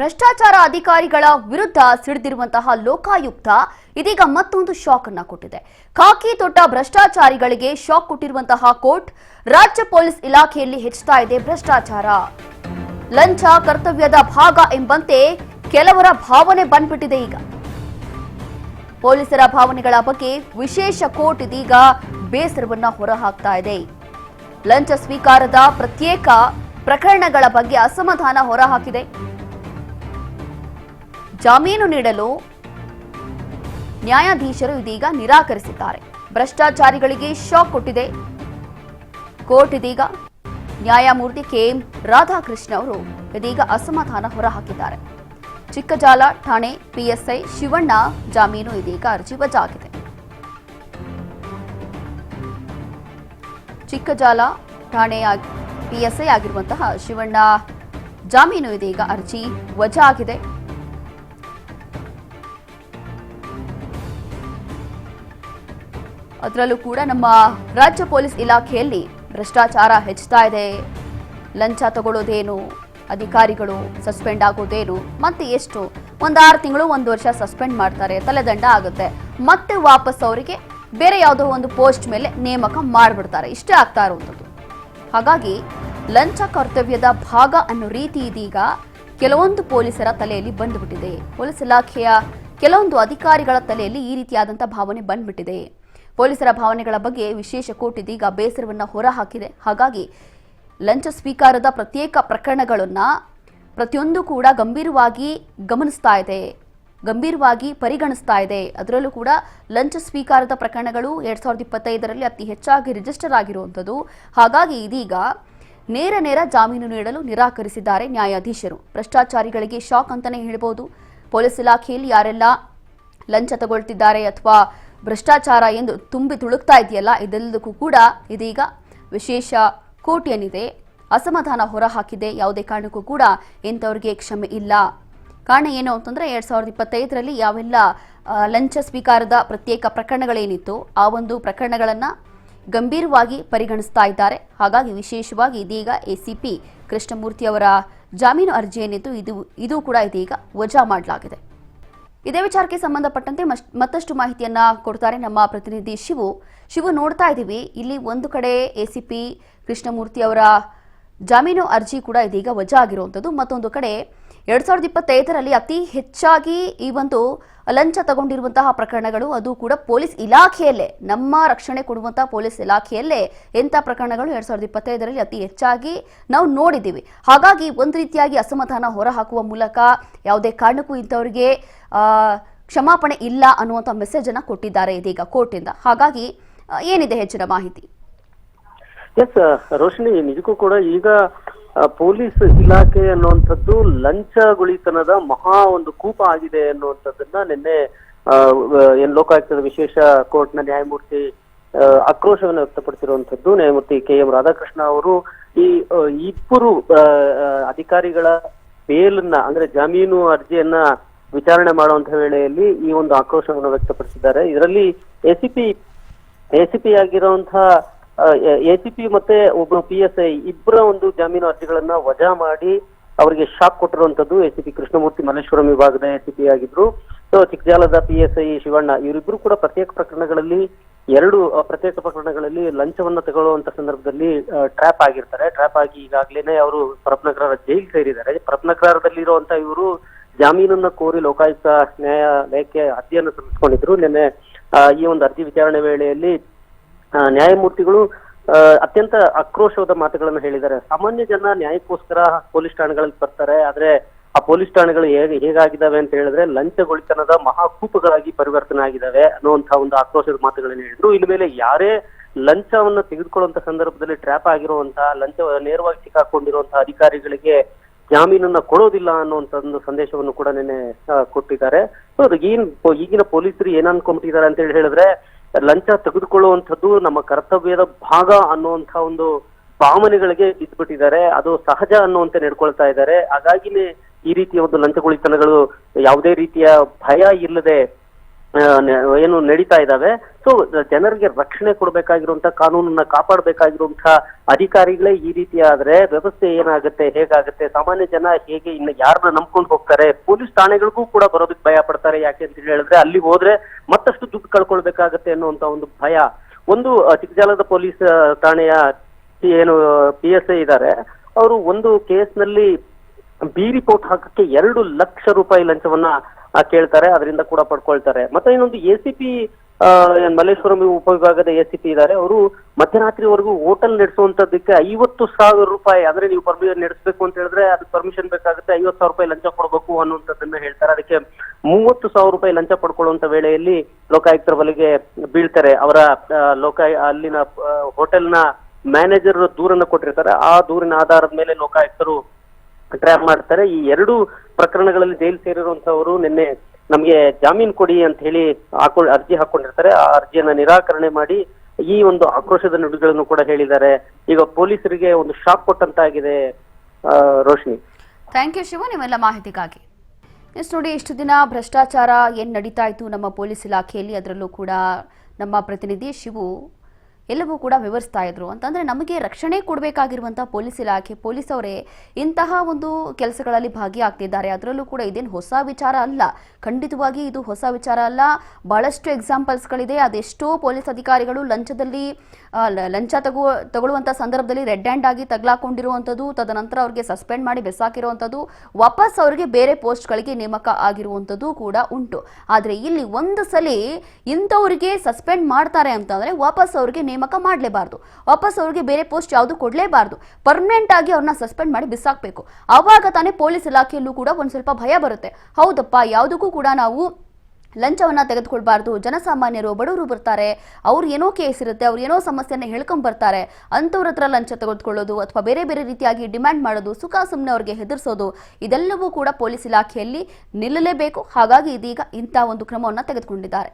ಭ್ರಷ್ಟಾಚಾರ ಅಧಿಕಾರಿಗಳ ವಿರುದ್ಧ ಸಿಡಿದಿರುವಂತಹ ಲೋಕಾಯುಕ್ತ ಇದೀಗ ಮತ್ತೊಂದು ಶಾಕ್ ಅನ್ನು ಕೊಟ್ಟಿದೆ. ಖಾಕಿ ತೊಟ್ಟ ಭ್ರಷ್ಟಾಚಾರಿಗಳಿಗೆ ಶಾಕ್ ಕೊಟ್ಟಿರುವಂತಹ ಕೋರ್ಟ್, ರಾಜ್ಯ ಪೊಲೀಸ್ ಇಲಾಖೆಯಲ್ಲಿ ಹೆಚ್ಚುತ್ತಾ ಇದೆ ಭ್ರಷ್ಟಾಚಾರ. ಲಂಚ ಕರ್ತವ್ಯದ ಭಾಗ ಎಂಬಂತೆ ಕೆಲವರ ಭಾವನೆ ಬಂದ್ಬಿಟ್ಟಿದೆ. ಈಗ ಪೊಲೀಸರ ಭಾವನೆಗಳ ಬಗ್ಗೆ ವಿಶೇಷ ಕೋರ್ಟ್ ಇದೀಗ ಬೇಸರವನ್ನ ಹೊರಹಾಕ್ತಾ ಇದೆ. ಲಂಚ ಸ್ವೀಕಾರದ ಪ್ರತ್ಯೇಕ ಪ್ರಕರಣಗಳ ಬಗ್ಗೆ ಅಸಮಾಧಾನ ಹೊರಹಾಕಿದೆ. ಜಾಮೀನು ನೀಡಲು ನ್ಯಾಯಾಧೀಶರು ಇದೀಗ ನಿರಾಕರಿಸಿದ್ದಾರೆ. ಭ್ರಷ್ಟಾಚಾರಿಗಳಿಗೆ ಶಾಕ್ ಕೊಟ್ಟಿದೆ ಕೋರ್ಟ್. ಇದೀಗ ನ್ಯಾಯಮೂರ್ತಿ ಕೆಎಂ ರಾಧಾಕೃಷ್ಣ ಅವರು ಇದೀಗ ಅಸಮಾಧಾನ ಹೊರಹಾಕಿದ್ದಾರೆ. ಚಿಕ್ಕಜಾಲ ಠಾಣೆ ಪಿಎಸ್ಐ ಶಿವಣ್ಣ ಜಾಮೀನು ಇದೀಗ ಅರ್ಜಿ ವಜಾಗಿದೆ. ಚಿಕ್ಕಜಾಲ ಠಾಣೆಯ ಪಿಎಸ್ಐ ಆಗಿರುವಂತಹ ಶಿವಣ್ಣ ಜಾಮೀನು ಇದೀಗ ಅರ್ಜಿ ವಜಾ ಆಗಿದೆ. ಅದರಲ್ಲೂ ಕೂಡ ನಮ್ಮ ರಾಜ್ಯ ಪೊಲೀಸ್ ಇಲಾಖೆಯಲ್ಲಿ ಭ್ರಷ್ಟಾಚಾರ ಹೆಚ್ಚುತ್ತಾ ಇದೆ. ಲಂಚ ತಗೊಳ್ಳೋದೇನು, ಅಧಿಕಾರಿಗಳು ಸಸ್ಪೆಂಡ್ ಆಗೋದೇನು, ಮತ್ತೆ ಎಷ್ಟು, 6 ತಿಂಗಳು 1 ವರ್ಷ ಸಸ್ಪೆಂಡ್ ಮಾಡ್ತಾರೆ, ತಲೆದಂಡ ಆಗುತ್ತೆ, ಮತ್ತೆ ವಾಪಸ್ ಅವರಿಗೆ ಬೇರೆ ಯಾವುದೋ ಒಂದು ಪೋಸ್ಟ್ ಮೇಲೆ ನೇಮಕ ಮಾಡಿಬಿಡ್ತಾರೆ. ಇಷ್ಟೇ ಆಗ್ತಾ ಇರುವಂಥದ್ದು. ಹಾಗಾಗಿ ಲಂಚ ಕರ್ತವ್ಯದ ಭಾಗ ಅನ್ನೋ ರೀತಿ ಇದೀಗ ಕೆಲವೊಂದು ಪೊಲೀಸರ ತಲೆಯಲ್ಲಿ ಬಂದುಬಿಟ್ಟಿದೆ. ಪೊಲೀಸ್ ಇಲಾಖೆಯ ಕೆಲವೊಂದು ಅಧಿಕಾರಿಗಳ ತಲೆಯಲ್ಲಿ ಈ ರೀತಿಯಾದಂಥ ಭಾವನೆ ಬಂದ್ಬಿಟ್ಟಿದೆ. ಪೊಲೀಸರ ಭಾವನೆಗಳ ಬಗ್ಗೆ ವಿಶೇಷ ಕೋರ್ಟ್ ಇದೀಗ ಬೇಸರವನ್ನು ಹೊರಹಾಕಿದೆ. ಹಾಗಾಗಿ ಲಂಚ ಸ್ವೀಕಾರದ ಪ್ರತ್ಯೇಕ ಪ್ರಕರಣಗಳನ್ನು ಪ್ರತಿಯೊಂದು ಕೂಡ ಗಂಭೀರವಾಗಿ ಗಮನಿಸ್ತಾ ಇದೆ, ಗಂಭೀರವಾಗಿ ಪರಿಗಣಿಸ್ತಾ ಇದೆ. ಅದರಲ್ಲೂ ಕೂಡ ಲಂಚ ಸ್ವೀಕಾರದ ಪ್ರಕರಣಗಳು 2025ರಲ್ಲಿ ಅತಿ ಹೆಚ್ಚಾಗಿ ರಿಜಿಸ್ಟರ್ ಆಗಿರುವಂಥದ್ದು. ಹಾಗಾಗಿ ಇದೀಗ ನೇರ ಜಾಮೀನು ನೀಡಲು ನಿರಾಕರಿಸಿದ್ದಾರೆ ನ್ಯಾಯಾಧೀಶರು. ಭ್ರಷ್ಟಾಚಾರಿಗಳಿಗೆ ಶಾಕ್ ಅಂತಾನೆ ಹೇಳ್ಬೋದು. ಪೊಲೀಸ್ ಇಲಾಖೆಯಲ್ಲಿ ಯಾರೆಲ್ಲ ಲಂಚ ತಗೊಳ್ತಿದ್ದಾರೆ ಅಥವಾ ಭ್ರಷ್ಟಾಚಾರ ಎಂದು ತುಂಬಿ ತುಳುಕ್ತಾ ಇದೆಯಲ್ಲ, ಇದೆಲ್ಲದಕ್ಕೂ ಕೂಡ ಇದೀಗ ವಿಶೇಷ ಕೋರ್ಟ್ ಏನಿದೆ ಅಸಮಾಧಾನ ಹೊರಹಾಕಿದೆ. ಯಾವುದೇ ಕಾರಣಕ್ಕೂ ಕೂಡ ಇಂಥವ್ರಿಗೆ ಕ್ಷಮೆ ಇಲ್ಲ. ಕಾರಣ ಏನು ಅಂತಂದ್ರೆ 2025ರಲ್ಲಿ ಯಾವೆಲ್ಲ ಲಂಚ ಸ್ವೀಕಾರದ ಪ್ರತ್ಯೇಕ ಪ್ರಕರಣಗಳೇನಿತ್ತು ಆ ಒಂದು ಪ್ರಕರಣಗಳನ್ನು ಗಂಭೀರವಾಗಿ ಪರಿಗಣಿಸ್ತಾ ಇದ್ದಾರೆ. ಹಾಗಾಗಿ ವಿಶೇಷವಾಗಿ ಇದೀಗ ಎಸಿಪಿ ಕೃಷ್ಣಮೂರ್ತಿ ಅವರ ಜಾಮೀನು ಅರ್ಜಿ ಏನಿತ್ತು ಇದು ಕೂಡ ಇದೀಗ ವಜಾ ಮಾಡಲಾಗಿದೆ. ಇದೇ ವಿಚಾರಕ್ಕೆ ಸಂಬಂಧಪಟ್ಟಂತೆ ಮತ್ತಷ್ಟು ಮಾಹಿತಿಯನ್ನ ಕೊಡ್ತಾರೆ ನಮ್ಮ ಪ್ರತಿನಿಧಿ ಶಿವು. ನೋಡ್ತಾ ಇದ್ದೀವಿ, ಇಲ್ಲಿ ಒಂದು ಕಡೆ ಎಸಿಪಿ ಕೃಷ್ಣಮೂರ್ತಿ ಅವರ ಜಾಮೀನು ಅರ್ಜಿ ಕೂಡ ಇದೀಗ ವಜಾ ಆಗಿರುವಂಥದ್ದು, ಮತ್ತೊಂದು ಕಡೆ 2025ರಲ್ಲಿ ಅತಿ ಹೆಚ್ಚಾಗಿ ಈ ಒಂದು ಲಂಚ ತಗೊಂಡಿರುವಂತಹ ಪ್ರಕರಣಗಳು, ಅದು ಕೂಡ ಪೊಲೀಸ್ ಇಲಾಖೆಯಲ್ಲೇ, ನಮ್ಮ ರಕ್ಷಣೆ ಕೊಡುವಂತಹ ಪೊಲೀಸ್ ಇಲಾಖೆಯಲ್ಲೇ ಇಂಥ ಪ್ರಕರಣಗಳು 2025ರಲ್ಲಿ ಅತಿ ಹೆಚ್ಚಾಗಿ ನಾವು ನೋಡಿದ್ದೀವಿ. ಹಾಗಾಗಿ ಒಂದು ರೀತಿಯಾಗಿ ಅಸಮಾಧಾನ ಹೊರಹಾಕುವ ಮೂಲಕ ಯಾವುದೇ ಕಾರಣಕ್ಕೂ ಇಂಥವರಿಗೆ ಕ್ಷಮಾಪಣೆ ಇಲ್ಲ ಅನ್ನುವಂಥ ಮೆಸೇಜ್ ಅನ್ನ ಕೊಟ್ಟಿದ್ದಾರೆ ಇದೀಗ ಕೋರ್ಟಿಂದ. ಹಾಗಾಗಿ ಏನಿದೆ ಹೆಚ್ಚಿನ ಮಾಹಿತಿ? ಎಸ್ ರೋಶಿನಿ, ನಿಜಕ್ಕೂ ಕೂಡ ಈಗ ಪೊಲೀಸ್ ಇಲಾಖೆ ಅನ್ನುವಂಥದ್ದು ಲಂಚಗುಳಿತನದ ಮಹಾ ಒಂದು ಕೂಪ ಆಗಿದೆ ಅನ್ನುವಂಥದ್ದನ್ನ ನಿನ್ನೆ ಲೋಕಾಯುಕ್ತದ ವಿಶೇಷ ಕೋರ್ಟ್ನ ನ್ಯಾಯಮೂರ್ತಿ ಆಕ್ರೋಶವನ್ನು ವ್ಯಕ್ತಪಡಿಸಿರುವಂತದ್ದು. ನ್ಯಾಯಮೂರ್ತಿ ಕೆಎಂ ರಾಧಾಕೃಷ್ಣ ಅವರು ಈ ಇಬ್ಬರು ಅಧಿಕಾರಿಗಳ ಬೇಲನ್ನ ಅಂದ್ರೆ ಜಾಮೀನು ಅರ್ಜಿಯನ್ನ ವಿಚಾರಣೆ ಮಾಡುವಂತಹ ವೇಳೆಯಲ್ಲಿ ಈ ಒಂದು ಆಕ್ರೋಶವನ್ನು ವ್ಯಕ್ತಪಡಿಸಿದ್ದಾರೆ. ಇದರಲ್ಲಿ ಎಸಿಪಿ ಆಗಿರುವಂತಹ ಎಸಿಪಿ ಮತ್ತೆ ಒಬ್ಬ ಪಿಎಸ್ಐ ಇಬ್ಬರ ಒಂದು ಜಾಮೀನು ಅರ್ಜಿಗಳನ್ನ ವಜಾ ಮಾಡಿ ಅವರಿಗೆ ಶಾಕ್ ಕೊಟ್ಟಿರುವಂತದ್ದು ಎಸಿಪಿ ಕೃಷ್ಣಮೂರ್ತಿ ಮಲ್ಲೇಶ್ವರಂ ವಿಭಾಗದ ಎಸಿಪಿ ಆಗಿದ್ರು. ಸೊ ಚಿಕ್ಕಜಾಲದ ಪಿಎಸ್ಐ ಶಿವಣ್ಣ ಇವರಿಬ್ರು ಕೂಡ ಪ್ರತ್ಯೇಕ ಪ್ರಕರಣಗಳಲ್ಲಿ ಲಂಚವನ್ನ ತಗೊಳ್ಳುವಂತ ಸಂದರ್ಭದಲ್ಲಿ ಟ್ರ್ಯಾಪ್ ಆಗಿರ್ತಾರೆ. ಟ್ರ್ಯಾಪ್ ಆಗಿ ಈಗಾಗ್ಲೇನೆ ಅವರು ಪರಪ್ನಗರ ಜೈಲ್ ಸೇರಿದ್ದಾರೆ. ಪರಪ್ನಗರದಲ್ಲಿರುವಂತ ಇವರು ಜಾಮೀನನ್ನ ಕೋರಿ ಲೋಕಾಯುಕ್ತ ನ್ಯಾಯಾಲಯಕ್ಕೆ ಅರ್ಜಿಯನ್ನು ಸಲ್ಲಿಸಿಕೊಂಡಿದ್ರು. ನಿನ್ನೆ ಈ ಒಂದು ಅರ್ಜಿ ವಿಚಾರಣೆ ವೇಳೆಯಲ್ಲಿ ನ್ಯಾಯಮೂರ್ತಿಗಳು ಅತ್ಯಂತ ಆಕ್ರೋಶವಾದ ಮಾತುಗಳನ್ನು ಹೇಳಿದ್ದಾರೆ. ಸಾಮಾನ್ಯ ಜನ ನ್ಯಾಯಕ್ಕೋಸ್ಕರ ಪೊಲೀಸ್ ಠಾಣೆಗಳಲ್ಲಿ ಬರ್ತಾರೆ, ಆದ್ರೆ ಆ ಪೊಲೀಸ್ ಠಾಣೆಗಳು ಹೇಗಾಗಿದ್ದಾವೆ ಅಂತ ಹೇಳಿದ್ರೆ ಲಂಚಗೊಳಿತನದ ಮಹಾಕೂಪಗಳಾಗಿ ಪರಿವರ್ತನೆ ಆಗಿದ್ದಾವೆ ಅನ್ನುವಂತಹ ಒಂದು ಆಕ್ರೋಶದ ಮಾತುಗಳನ್ನು ಹೇಳಿದ್ರು. ಇನ್ನು ಮೇಲೆ ಯಾರೇ ಲಂಚವನ್ನು ತೆಗೆದುಕೊಳ್ಳುವಂತ ಸಂದರ್ಭದಲ್ಲಿ ಟ್ರ್ಯಾಪ್ ಆಗಿರುವಂತಹ ಲಂಚ ನೇರವಾಗಿ ಸಿಕ್ಕಾಕೊಂಡಿರುವಂತಹ ಅಧಿಕಾರಿಗಳಿಗೆ ಜಾಮೀನನ್ನ ಕೊಡೋದಿಲ್ಲ ಅನ್ನುವಂತ ಒಂದು ಸಂದೇಶವನ್ನು ಕೂಡ ನಿನ್ನೆ ಕೊಟ್ಟಿದ್ದಾರೆ. ಈಗಿನ ಪೊಲೀಸರು ಏನ್ ಅನ್ಕೊಂಡ್ಬಿಟ್ಟಿದ್ದಾರೆ ಅಂತ ಹೇಳಿದ್ರೆ ಲಂಚ ತೆಗೆದುಕೊಳ್ಳುವಂಥದ್ದು ನಮ್ಮ ಕರ್ತವ್ಯದ ಭಾಗ ಅನ್ನುವಂಥ ಒಂದು ಭಾವನೆಗಳಿಗೆ ಬಿದ್ದುಬಿಟ್ಟಿದ್ದಾರೆ. ಅದು ಸಹಜ ಅನ್ನುವಂತೆ ನಡ್ಕೊಳ್ತಾ ಇದ್ದಾರೆ. ಹಾಗಾಗಿನೇ ಈ ರೀತಿಯ ಒಂದು ಲಂಚಗುಳಿತನಗಳು ಯಾವುದೇ ರೀತಿಯ ಭಯ ಇಲ್ಲದೆ ಏನು ನಡೀತಾ ಇದ್ದಾವೆ. ಸೊ ಜನರಿಗೆ ರಕ್ಷಣೆ ಕೊಡಬೇಕಾಗಿರುವಂತ ಕಾನೂನನ್ನ ಕಾಪಾಡಬೇಕಾಗಿರುವಂತಹ ಅಧಿಕಾರಿಗಳೇ ಈ ರೀತಿ ಆದ್ರೆ ವ್ಯವಸ್ಥೆ ಏನಾಗುತ್ತೆ, ಹೇಗಾಗುತ್ತೆ, ಸಾಮಾನ್ಯ ಜನ ಹೇಗೆ ಇನ್ನು ಯಾರನ್ನ ನಂಬ್ಕೊಂಡು ಹೋಗ್ತಾರೆ, ಪೊಲೀಸ್ ಠಾಣೆಗಳಿಗೂ ಕೂಡ ಬರೋದಕ್ಕೆ ಭಯ ಪಡ್ತಾರೆ. ಯಾಕೆ ಅಂತ ಹೇಳಿದ್ರೆ ಅಲ್ಲಿ ಹೋದ್ರೆ ಮತ್ತಷ್ಟು ದುಡ್ಡು ಕಳ್ಕೊಳ್ಬೇಕಾಗತ್ತೆ ಅನ್ನುವಂತ ಒಂದು ಭಯ. ಒಂದು ಚಿಕ್ಕಜಾಲದ ಪೊಲೀಸ್ ಠಾಣೆಯ ಏನು PSI ಇದ್ದಾರೆ, ಅವರು ಒಂದು ಕೇಸ್ನಲ್ಲಿ ಬಿ ರಿಪೋರ್ಟ್ ಹಾಕಕ್ಕೆ 2 ಲಕ್ಷ ರೂಪಾಯಿ ಲಂಚವನ್ನ ಕೇಳ್ತಾರೆ, ಅದರಿಂದ ಕೂಡ ಪಡ್ಕೊಳ್ತಾರೆ. ಮತ್ತೆ ಇನ್ನೊಂದು ACP ಮಲ್ಲೇಶ್ವರಂ ಉಪವಿಭಾಗದ ACP ಇದ್ದಾರೆ, ಅವರು ಮಧ್ಯರಾತ್ರಿವರೆಗೂ ಹೋಟೆಲ್ ನಡೆಸುವಂತದ್ದಕ್ಕೆ 50,000 ರೂಪಾಯಿ, ಅಂದ್ರೆ ನೀವು ಪರ್ಮಿಷನ್ ನಡೆಸಬೇಕು ಅಂತ ಹೇಳಿದ್ರೆ ಅದಕ್ಕೆ ಪರ್ಮಿಷನ್ ಬೇಕಾಗುತ್ತೆ, 50,000 ರೂಪಾಯಿ ಲಂಚ ಕೊಡಬೇಕು ಅನ್ನುವಂಥದ್ದನ್ನ ಹೇಳ್ತಾರೆ. ಅದಕ್ಕೆ 30,000 ರೂಪಾಯಿ ಲಂಚ ಪಡ್ಕೊಳ್ಳುವಂತ ವೇಳೆಯಲ್ಲಿ ಲೋಕಾಯುಕ್ತರ ಬಲೆಗೆ ಬೀಳ್ತಾರೆ. ಅವರ ಅಲ್ಲಿನ ಹೋಟೆಲ್ನ ಮ್ಯಾನೇಜರ್ ದೂರನ್ನ ಕೊಟ್ಟಿರ್ತಾರೆ, ಆ ದೂರಿನ ಆಧಾರದ ಮೇಲೆ ಲೋಕಾಯುಕ್ತರು ಟ್ರ್ಯಾಪ್ ಮಾಡ್ತಾರೆ. ಈ 2 ಪ್ರಕರಣಗಳಲ್ಲಿ ಜೈಲು ಸೇರಿರುವಂತವರು ನಿನ್ನೆ ನಮ್ಗೆ ಜಾಮೀನು ಕೊಡಿ ಅಂತ ಹೇಳಿ ಅರ್ಜಿ ಹಾಕೊಂಡಿರ್ತಾರೆ. ಆ ಅರ್ಜಿಯನ್ನ ನಿರಾಕರಣೆ ಮಾಡಿ ಈ ಒಂದು ಆಕ್ರೋಶದ ನುಡಿಗಳನ್ನು ಕೂಡ ಹೇಳಿದ್ದಾರೆ. ಈಗ ಪೊಲೀಸರಿಗೆ ಒಂದು ಶಾಕ್ ಕೊಟ್ಟಂತಾಗಿದೆ. ರೋಶ್ನಿ, ಥ್ಯಾಂಕ್ ಯು ಶಿವ, ನಿಮ್ಮೆಲ್ಲ ಮಾಹಿತಿಗಾಗಿ. ಎಸ್ ನೋಡಿ, ಇಷ್ಟು ದಿನ ಭ್ರಷ್ಟಾಚಾರ ಏನು ನಡೀತಾ ಇತ್ತು ನಮ್ಮ ಪೊಲೀಸ್ ಇಲಾಖೆಯಲ್ಲಿ, ಅದರಲ್ಲೂ ಕೂಡ ನಮ್ಮ ಪ್ರತಿನಿಧಿ ಶಿವು ಎಲ್ಲವೂ ಕೂಡ ವಿವರಿಸ್ತಾ ಇದ್ರು. ಅಂತಂದರೆ ನಮಗೆ ರಕ್ಷಣೆ ಕೊಡಬೇಕಾಗಿರುವಂಥ ಪೊಲೀಸ್ ಇಲಾಖೆ ಪೊಲೀಸವರೇ ಇಂತಹ ಒಂದು ಕೆಲಸಗಳಲ್ಲಿ ಭಾಗಿಯಾಗ್ತಿದ್ದಾರೆ. ಅದರಲ್ಲೂ ಕೂಡ ಇದೇನು ಹೊಸ ವಿಚಾರ ಅಲ್ಲ, ಖಂಡಿತವಾಗಿ ಇದು ಹೊಸ ವಿಚಾರ ಅಲ್ಲ. ಭಾಳಷ್ಟು ಎಕ್ಸಾಂಪಲ್ಸ್ಗಳಿದೆ. ಅದೆಷ್ಟೋ ಪೊಲೀಸ್ ಅಧಿಕಾರಿಗಳು ಲಂಚ ತಗೊಳ್ಳುವಂಥ ಸಂದರ್ಭದಲ್ಲಿ ರೆಡ್ ಹ್ಯಾಂಡ್ ಆಗಿ ತಗಲಾಕೊಂಡಿರುವಂಥದ್ದು, ತದನಂತರ ಅವ್ರಿಗೆ ಸಸ್ಪೆಂಡ್ ಮಾಡಿ ಬೆಸಾಕಿರುವಂಥದ್ದು, ವಾಪಸ್ ಅವರಿಗೆ ಬೇರೆ ಪೋಸ್ಟ್ಗಳಿಗೆ ನೇಮಕ ಆಗಿರುವಂಥದ್ದು ಕೂಡ ಉಂಟು. ಆದರೆ ಇಲ್ಲಿ ಒಂದು ಸಲ ಇಂಥವ್ರಿಗೆ ಸಸ್ಪೆಂಡ್ ಮಾಡ್ತಾರೆ ಅಂತಂದರೆ ವಾಪಸ್ ಅವ್ರಿಗೆ ನೇಮಕ ಮಾಡಲೇಬಾರ್ದು, ವಾಪಸ್ ಅವ್ರಿಗೆ ಬೇರೆ ಪೋಸ್ಟ್ ಯಾವುದು ಕೊಡಲೇಬಾರ್ದು, ಪರ್ಮನೆಂಟ್ ಆಗಿ ಅವ್ರನ್ನ ಸಸ್ಪೆಂಡ್ ಮಾಡಿ ಬಿಸಾಕಬೇಕು. ಆವಾಗ ತಾನೇ ಪೊಲೀಸ್ ಇಲಾಖೆಯಲ್ಲೂ ಕೂಡ ಒಂದು ಸ್ವಲ್ಪ ಭಯ ಬರುತ್ತೆ. ಹೌದಪ್ಪ, ಯಾವುದಕ್ಕೂ ಕೂಡ ನಾವು ಲಂಚವನ್ನ ತೆಗೆದುಕೊಳ್ಬಾರ್ದು, ಜನಸಾಮಾನ್ಯರು ಬಡವರು ಬರ್ತಾರೆ, ಅವ್ರು ಏನೋ ಕೇಸ್ ಇರುತ್ತೆ, ಅವ್ರು ಏನೋ ಸಮಸ್ಯೆಯನ್ನು ಹೇಳ್ಕೊಂಡ್ ಬರ್ತಾರೆ, ಅಂಥವ್ರ ಹತ್ರ ಲಂಚ ತೆಗೆದುಕೊಳ್ಳೋದು ಅಥವಾ ಬೇರೆ ಬೇರೆ ರೀತಿಯಾಗಿ ಡಿಮ್ಯಾಂಡ್ ಮಾಡೋದು, ಸುಖ ಸುಮ್ಮನೆ ಅವ್ರಿಗೆ ಹೆದರ್ಸೋದು, ಇದೆಲ್ಲವೂ ಕೂಡ ಪೊಲೀಸ್ ಇಲಾಖೆಯಲ್ಲಿ ನಿಲ್ಲಲೇಬೇಕು. ಹಾಗಾಗಿ ಇದೀಗ ಇಂಥ ಒಂದು ಕ್ರಮವನ್ನು ತೆಗೆದುಕೊಂಡಿದ್ದಾರೆ.